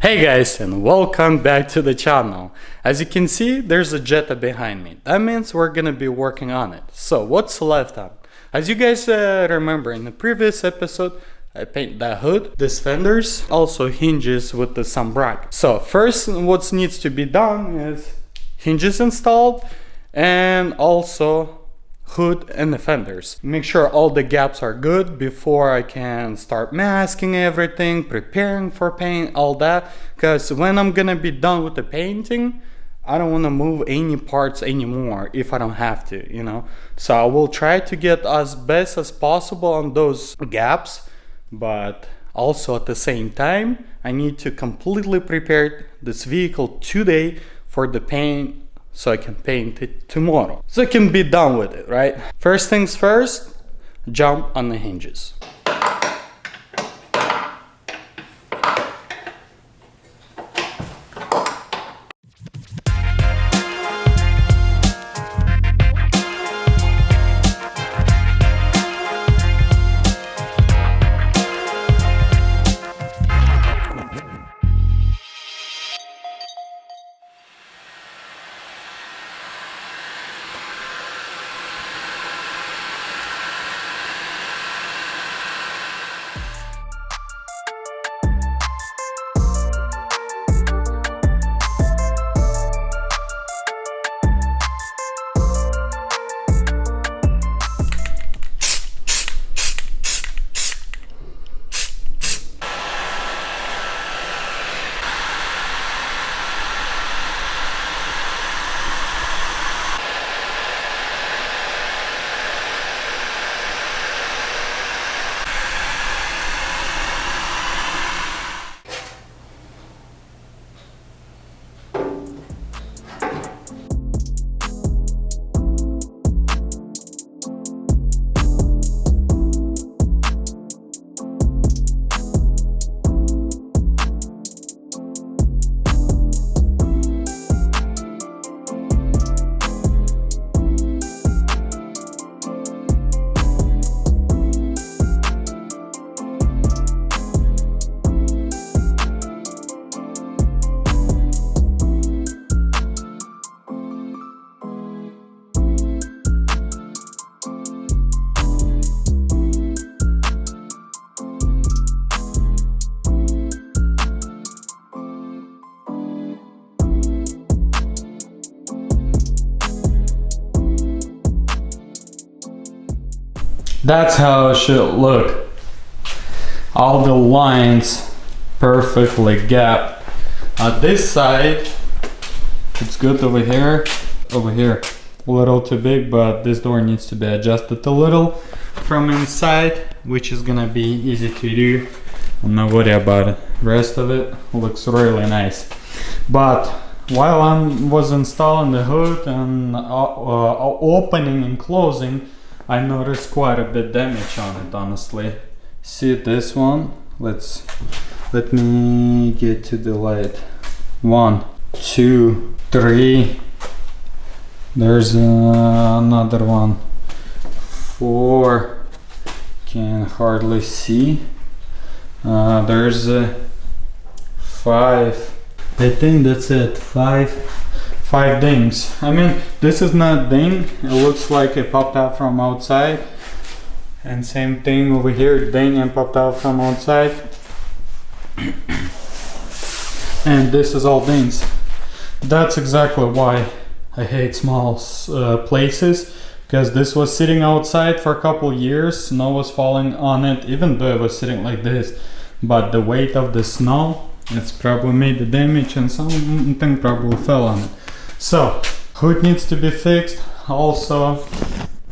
Hey guys, and welcome back to the channel. As you can see, there's a Jetta behind me. That means we're gonna be working on it. So what's left on? As you guys remember in the previous episode, I painted the hood, these fenders, also hinges with some brackets. So first what needs to be done is hinges installed and also hood and the fenders. Make sure all the gaps are good before I can start masking everything, preparing for paint, all that. Because when I'm gonna be done with the painting, I don't want to move any parts anymore if I don't have to, you know. So I will try to get as best as possible on those gaps, but also at the same time I need to completely prepare this vehicle today for the paint, so I can paint it tomorrow, so I can be done with it, right? First things first, jump on the hinges. That's how it should look. All the lines perfectly gapped. On this side, it's good over here. Over here, a little too big, but this door needs to be adjusted a little from inside, which is gonna be easy to do. I'm not worried about it. Rest of it looks really nice. But while I was installing the hood and opening and closing, I noticed quite a bit damage on it, honestly. See this one? Let me get to the light. 1, 2, 3. There's another one. 4. Can hardly see. There's 5. I think that's it. 5 dings. I mean, this is not ding. It looks like it popped out from outside. And same thing over here, ding and popped out from outside. And this is all dings. That's exactly why I hate small places, because this was sitting outside for a couple years. Snow was falling on it, even though it was sitting like this. But the weight of the snow, it's probably made the damage, and something probably fell on it. So hood needs to be fixed, also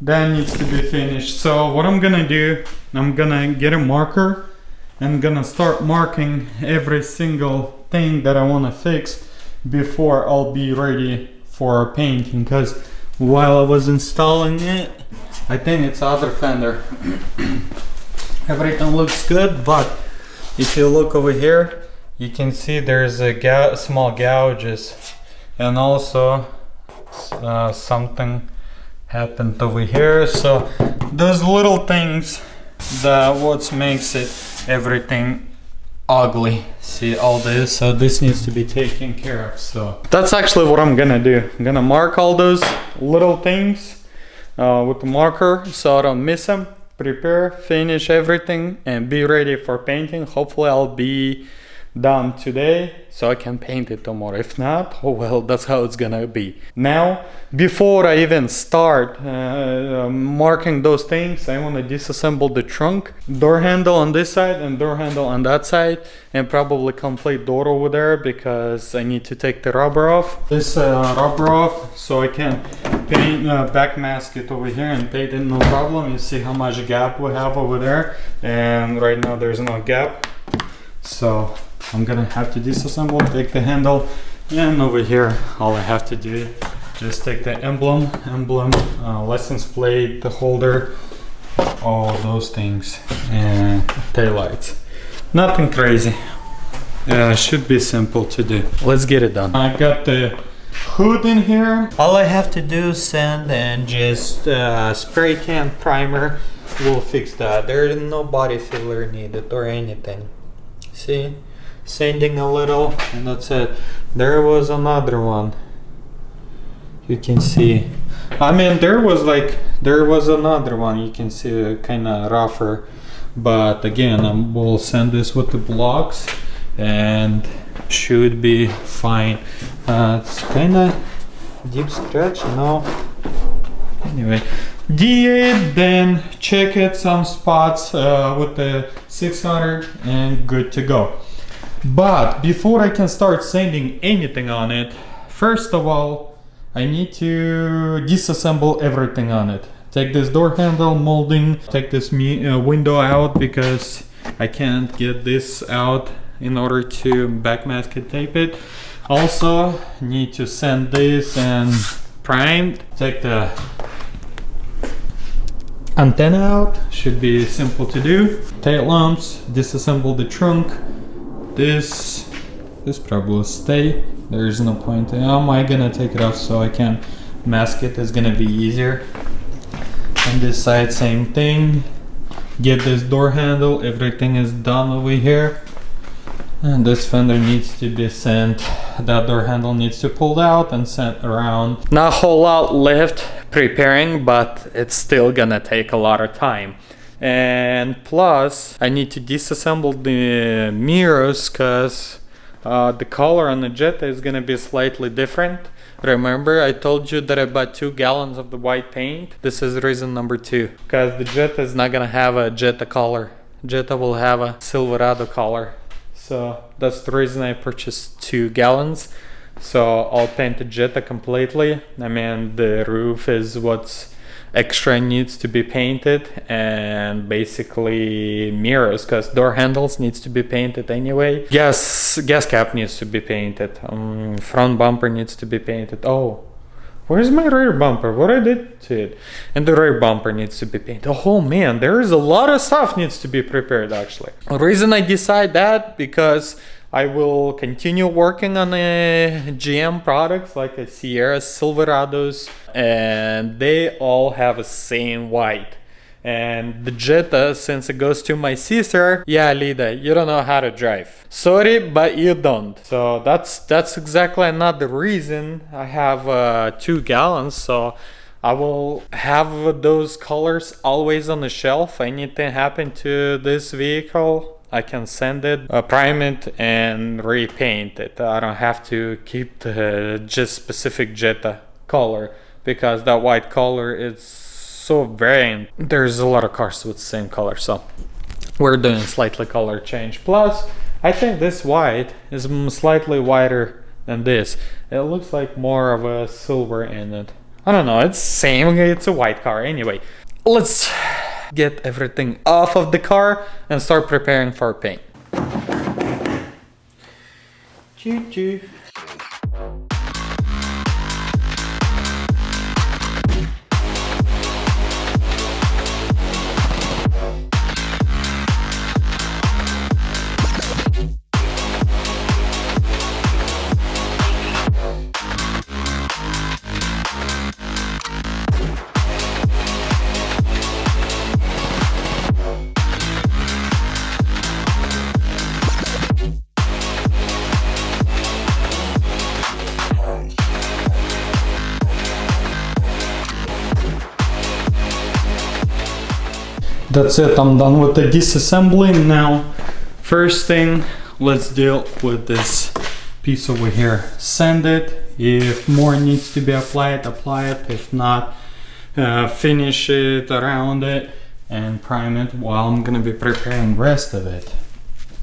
that needs to be finished. So what I'm gonna do, I'm gonna get a marker and gonna start marking every single thing that I want to fix before I'll be ready for painting. Because while I was installing it, I think it's other fender. Everything looks good, but if you look over here, you can see there's a small gouges. And also something happened over here. So those little things, that what makes it everything ugly. See all this, so this needs to be taken care of. So that's actually what I'm gonna do. I'm gonna mark all those little things with the marker so I don't miss them. Prepare, finish everything, and be ready for painting. Hopefully I'll be done today so I can paint it tomorrow. If not, oh well, that's how it's gonna be. Now, before I even start marking those things, I want to disassemble the trunk, door handle on this side and door handle on that side, and probably complete door over there because I need to take the rubber off. This rubber off so I can paint backmask it over here and paint it no problem. You see how much gap we have over there, and right now there's no gap, so I'm gonna have to disassemble, take the handle, and over here all I have to do just take the emblem, license plate, the holder, all those things, and taillights. Nothing crazy. Should be simple to do. Let's get it done. I got the hood in here. All I have to do is sand and just spray can primer. We'll fix that. There is no body filler needed or anything. See? Sanding a little, and that's it. There was another one. You can see. I mean, there was another one. You can see kind of rougher, but again, we'll sand this with the blocks, and should be fine. It's kind of deep scratch, no. Anyway, DA, then check it some spots with the 600, and good to go. But before I can start sanding anything on it, first of all, I need to disassemble everything on it. Take this door handle molding, take this window out because I can't get this out in order to backmask and tape it. Also need to sand this and prime. Take the antenna out, should be simple to do. Tail lamps, disassemble the trunk. This probably will stay. There's no point. How am I gonna take it off so I can mask it? It's gonna be easier. On this side, same thing. Get this door handle. Everything is done over here. And this fender needs to be sent. That door handle needs to pull out and sent around. Not a whole lot left preparing, but it's still gonna take a lot of time. And plus I need to disassemble the mirrors because the color on the Jetta is gonna be slightly different. Remember I told you that I bought 2 gallons of the white paint? This is reason number 2, because the Jetta is not gonna have a Jetta color. Jetta will have a Silverado color, so that's the reason I purchased 2 gallons. So I'll paint the Jetta completely. I mean, the roof is what's extra needs to be painted, and basically mirrors, because door handles needs to be painted anyway. Gas cap needs to be painted. Front bumper needs to be painted. Oh, where's my rear bumper? What I did to it? And the rear bumper needs to be painted. Oh man, there is a lot of stuff needs to be prepared actually. The reason I decide that because I will continue working on GM products like a Sierra, Silverados, and they all have the same white. And the Jetta, since it goes to my sister, yeah, Lida, you don't know how to drive. Sorry, but you don't. So that's exactly not the reason I have 2 gallons. So I will have those colors always on the shelf. Anything happen to this vehicle, I can send it, prime it, and repaint it. I don't have to keep the just specific Jetta color because that white color is so variant. There's a lot of cars with the same color, so we're doing slightly color change. Plus, I think this white is slightly whiter than this. It looks like more of a silver in it. I don't know, it's same, it's a white car. Anyway, let's get everything off of the car and start preparing for paint. Choo-choo. That's it, I'm done with the disassembly. Now, first thing, let's deal with this piece over here. Sand it. If more needs to be applied, apply it. If not, finish it around it and prime it while I'm gonna be preparing the rest of it.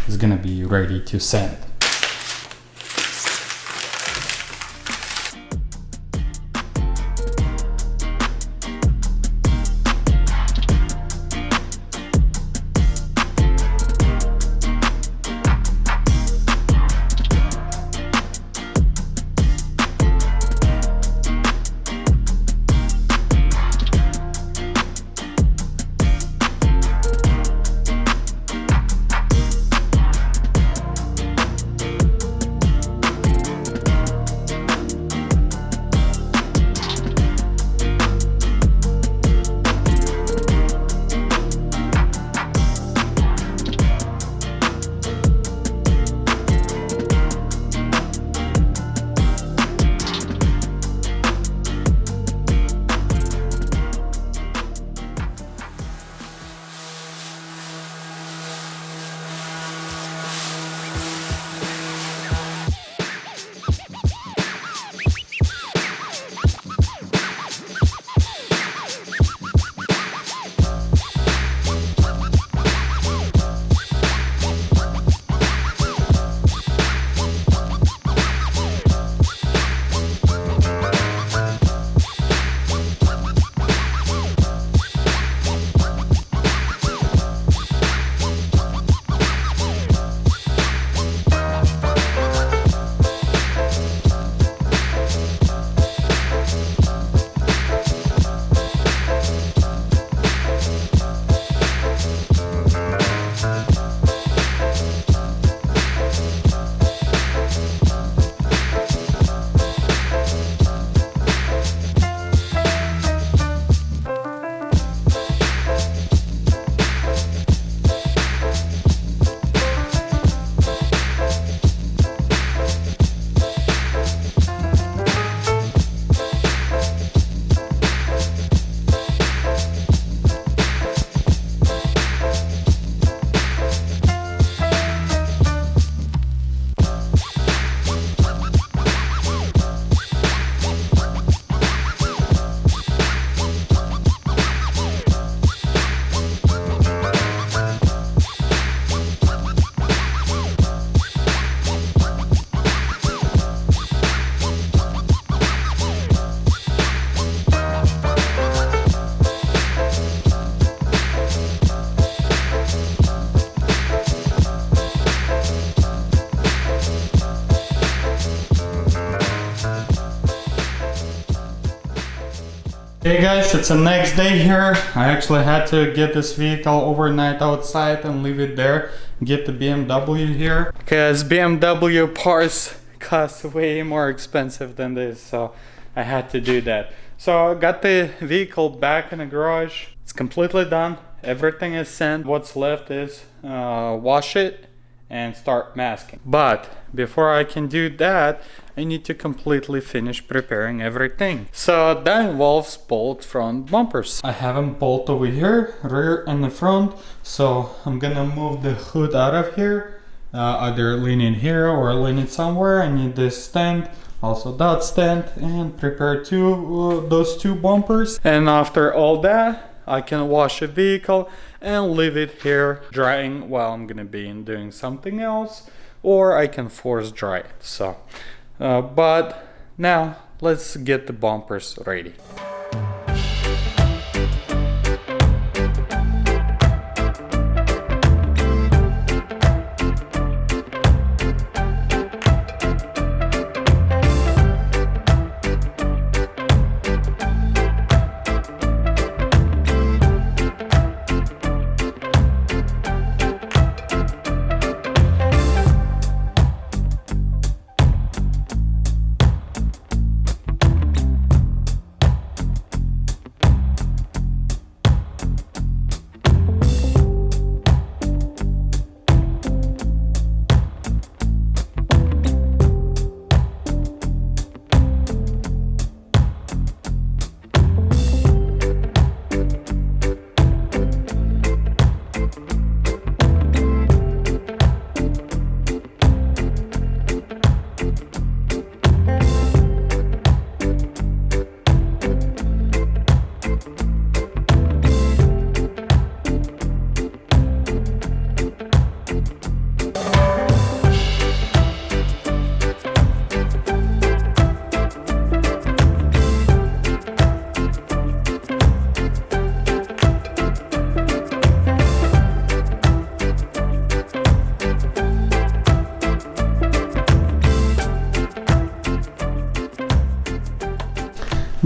It's gonna be ready to sand. Hey guys, it's the next day here. I actually had to get this vehicle overnight outside and leave it there. Get the BMW here. Because BMW parts cost way more expensive than this, so I had to do that. So I got the vehicle back in the garage. It's completely done. Everything is sent. What's left is wash it and start masking. But before I can do that, I need to completely finish preparing everything. So that involves both front bumpers. I have them both over here, rear and the front. So I'm gonna move the hood out of here, either lean it here or lean it somewhere. I need this stand, also that stand, and prepare those two bumpers. And after all that, I can wash the vehicle and leave it here drying while I'm gonna be doing something else, or I can force dry it. So but now let's get the bumpers ready.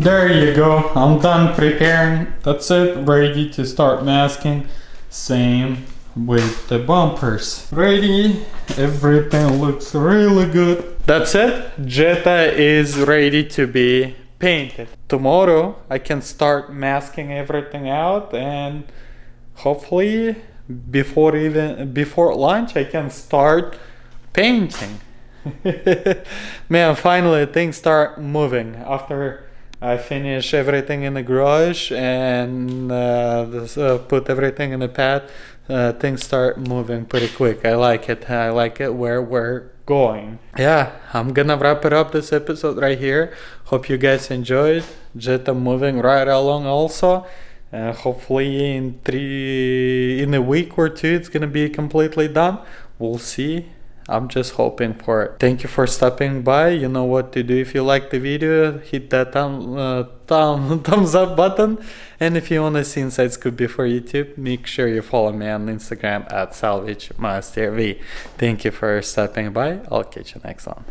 There you go. I'm done preparing. That's it. Ready to start masking. Same with the bumpers. Ready. Everything looks really good. That's it. Jetta is ready to be painted. Tomorrow I can start masking everything out, and hopefully before lunch I can start painting. Man, finally things start moving after I finish everything in the garage and put everything in the pad. Things start moving pretty quick. I like it. I like it where we're going. Yeah, I'm gonna wrap it up this episode right here. Hope you guys enjoyed. Jetta moving right along also. Hopefully in a week or two it's gonna be completely done. We'll see. I'm just hoping for it. Thank you for stopping by. You know what to do if you like the video. Hit that thumbs up button. And if you want to see inside scoop before YouTube, make sure you follow me on Instagram at Salvagemasterv. Thank you for stopping by. I'll catch you next one.